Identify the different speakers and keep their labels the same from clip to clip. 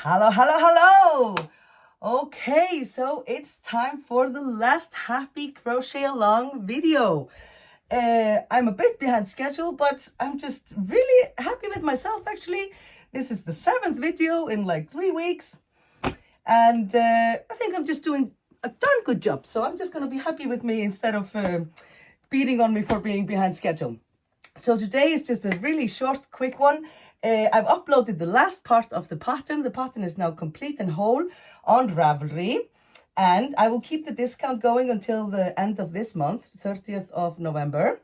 Speaker 1: Hello, hello, hello. Okay, so it's time for the last happy crochet along video. I'm a bit behind schedule, but I'm just really happy with myself actually. This is the 7th video in like 3 weeks. And I think I'm just doing a darn good job. So I'm just going to be happy with me instead of beating on me for being behind schedule. So today is just a really short, quick one. I've uploaded the last part of the pattern. The pattern is now complete and whole on Ravelry. And I will keep the discount going until the end of this month, 30th of November.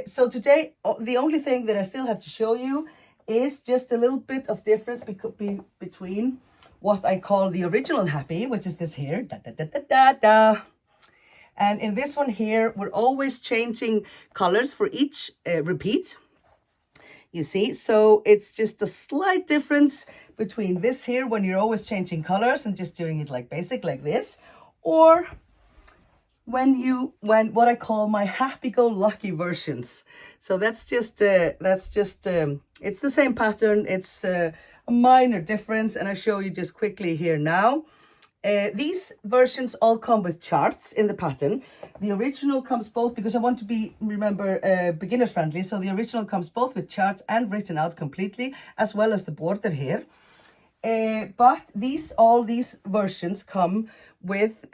Speaker 1: So today, the only thing that I still have to show you is just a little bit of difference between what I call the original happy, which is this here, da da da da da da. And in this one here, we're always changing colors for each repeat. You see, so it's just a slight difference between this here when you're always changing colors and just doing it like basic like this, or when what I call my happy-go-lucky versions. So that's just it's the same pattern. It's a minor difference, and I show you just quickly here now. These versions all come with charts in the pattern. The original comes both, because I want to be, remember, beginner friendly. So the original comes both with charts and written out completely, as well as the border here. But all these versions come with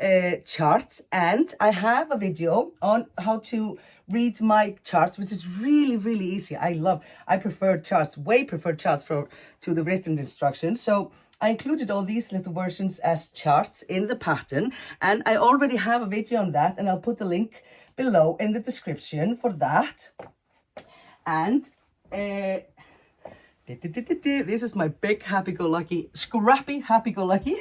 Speaker 1: charts, and I have a video on how to read my charts, which is really, really easy. I prefer charts, way prefer charts to the written instructions. So I included all these little versions as charts in the pattern, and I already have a video on that, and I'll put the link below in the description for that. And this is my big happy-go-lucky, scrappy happy-go-lucky.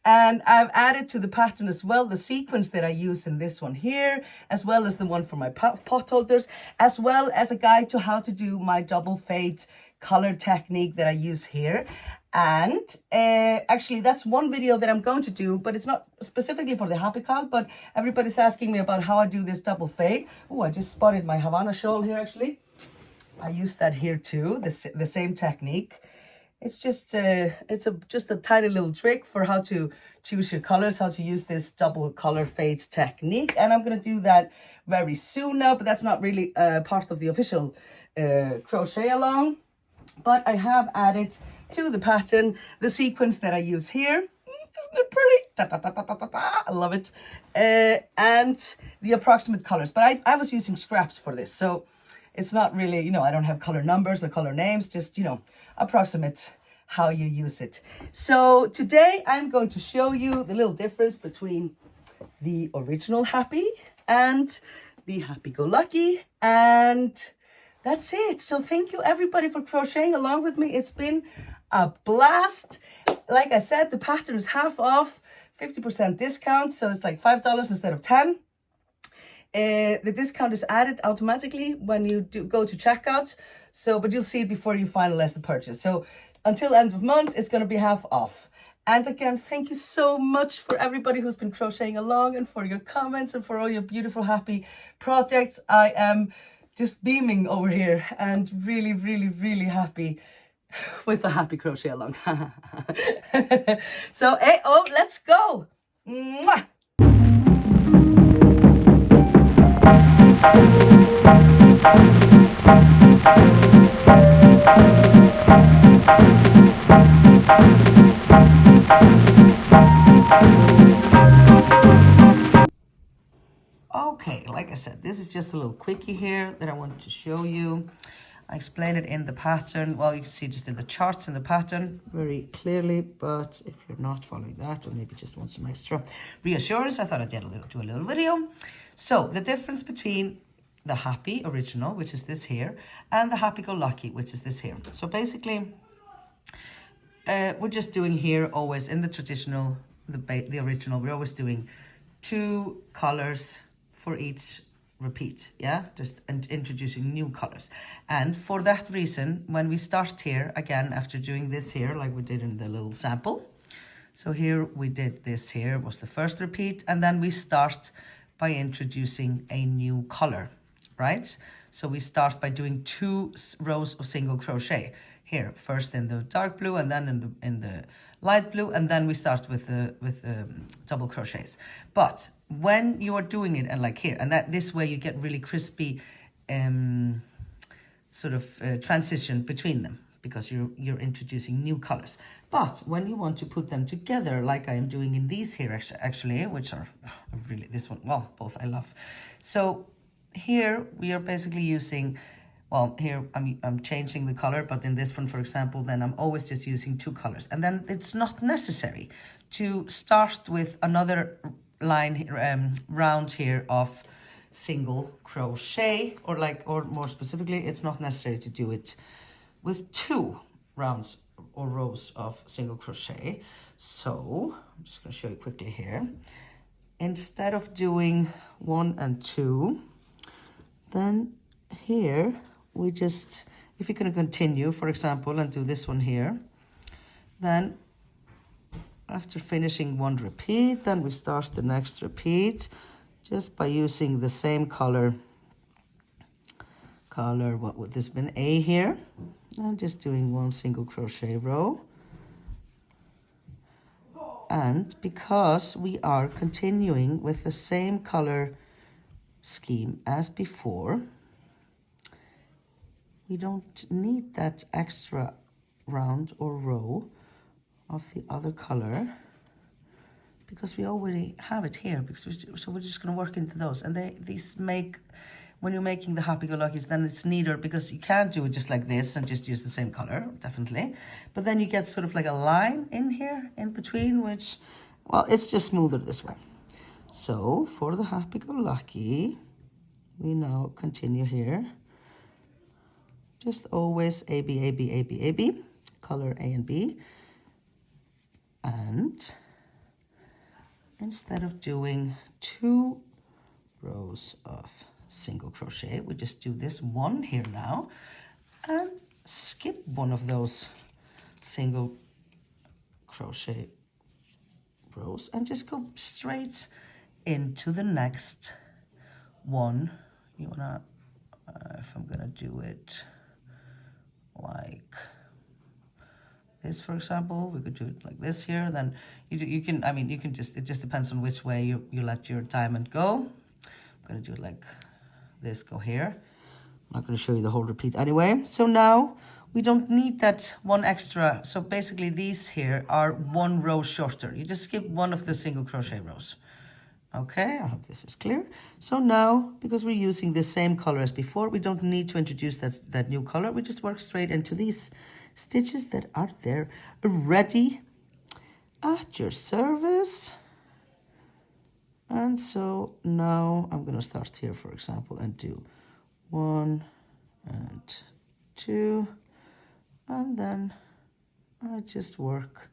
Speaker 1: And I've added to the pattern as well the sequence that I use in this one here, as well as the one for my pot holders, as well as a guide to how to do my double fade color technique that I use here. And actually that's one video that I'm going to do, but it's not specifically for the happy card, but everybody's asking me about how I do this double fade. Oh, I just spotted my Havana shawl here actually. I use that here too, the same technique. It's just just a tiny little trick for how to choose your colors, how to use this double color fade technique. And I'm going to do that very soon now, but that's not really part of the official crochet along. But I have added to the pattern the sequence that I use here. Isn't it pretty? Da, da, da, da, da, da, da. I love it. And the approximate colors. But I was using scraps for this, so it's not really, I don't have color numbers or color names, just, approximate how you use it. So today I'm going to show you the little difference between the original happy and the happy-go-lucky, and that's it. So thank you everybody for crocheting along with me. It's been a blast. Like I said, the pattern is half off, 50% discount, so it's like $5 instead of 10. The discount is added automatically when you go to checkout. So, but you'll see it before you finalize the purchase. So until end of month, it's going to be half off. And again, thank you so much for everybody who's been crocheting along, and for your comments, and for all your beautiful, happy projects. I am just beaming over here and really, really, really happy with the happy crochet along. So, let's go. Mwah! Okay, like I said, this is just a little quickie here that I wanted to show you. I explain it in the pattern. Well, you can see just in the charts in the pattern very clearly, but if you're not following that, or maybe just want some extra reassurance, I thought I'd do a little video. So the difference between the happy original, which is this here, and the happy-go-lucky, which is this here. So basically, we're just doing here always in the traditional, the original, we're always doing 2 colors for each repeat, yeah, just introducing new colors. And for that reason, when we start here again after doing this here, like we did in the little sample, so here we did this here was the first repeat, and then we start by introducing a new color, right? So we start by doing 2 rows of single crochet. here, first in the dark blue and then in the light blue, and then we start with the double crochets. But when you are doing it, and like here, and that this way you get really crispy sort of transition between them, because you're introducing new colors. But when you want to put them together, like I am doing in these here actually, which are really, this one, well, both I love. So here we are basically using, well, here I'm changing the color, but in this one, for example, then I'm always just using 2 colors. And then it's not necessary to start with another line, round here of single crochet, or more specifically, it's not necessary to do it with 2 rounds or rows of single crochet. So I'm just going to show you quickly here. Instead of doing 1 and 2, then here we just, if you're going to continue, for example, and do this one here, then after finishing 1 repeat, then we start the next repeat just by using the same color, what would this been, A here, and just doing 1 single crochet row. And because we are continuing with the same color scheme as before, we don't need that extra round or row of the other color, because we already have it here, so we're just going to work into those. And these make, when you're making the happy-go-luckies, then it's neater, because you can't do it just like this and just use the same color, definitely. But then you get sort of like a line in here, in between, which, well, it's just smoother this way. So for the happy-go-lucky, we now continue here. Just always A, B, A, B, A, B, A, B, color A and B. And instead of doing 2 rows of single crochet, we just do this one here now and skip one of those single crochet rows and just go straight into the next one. You wanna, if I'm gonna do it like this, for example, we could do it like this here. Then you can, I mean, you can just, it just depends on which way you let your diamond go. I'm gonna do it like this, go here. I'm not gonna show you the whole repeat anyway. So now we don't need that 1 extra. So basically these here are 1 row shorter. You just skip one of the single crochet rows. Okay, I hope this is clear. So now, because we're using the same color as before, we don't need to introduce that new color. We just work straight into these stitches that are there ready at your service. And so now I'm going to start here, for example, and do 1 and 2, and then I just work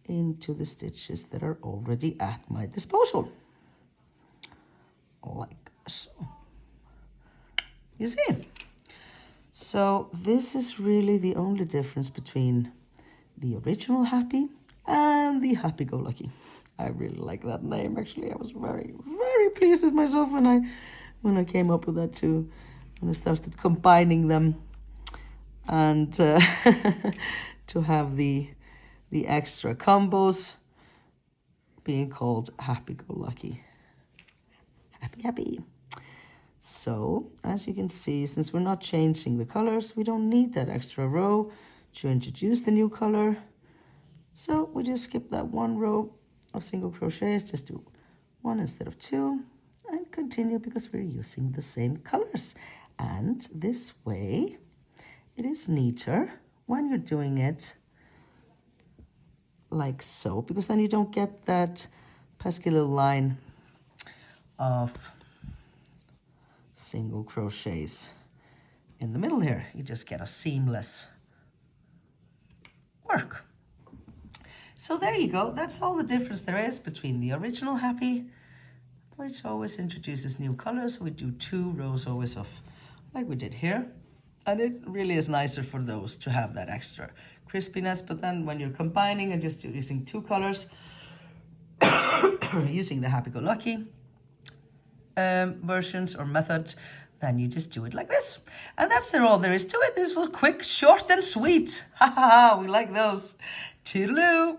Speaker 1: into the stitches that are already at my disposal, like so. You see? So this is really the only difference between the original Happy and the Happy-Go-Lucky. I really like that name, actually. I was very, very pleased with myself when I came up with that too, when I started combining them, and to have the extra combos being called Happy-Go-Lucky. Happy. So, as you can see, since we're not changing the colors, we don't need that extra row to introduce the new color. So we just skip that 1 row of single crochets, just do 1 instead of 2, and continue because we're using the same colors. And this way, it is neater when you're doing it like so, because then you don't get that pesky little line of single crochets in the middle here. You just get a seamless work. So there you go. That's all the difference there is between the original Happy, which always introduces new colors. We do 2 rows always of, like we did here. And it really is nicer for those to have that extra crispiness. But then when you're combining and just using 2 colors, using the Happy-Go-Lucky versions or methods, then you just do it like this. And that's all there is to it. This was quick, short and sweet. Ha ha ha, we like those. Toodaloo.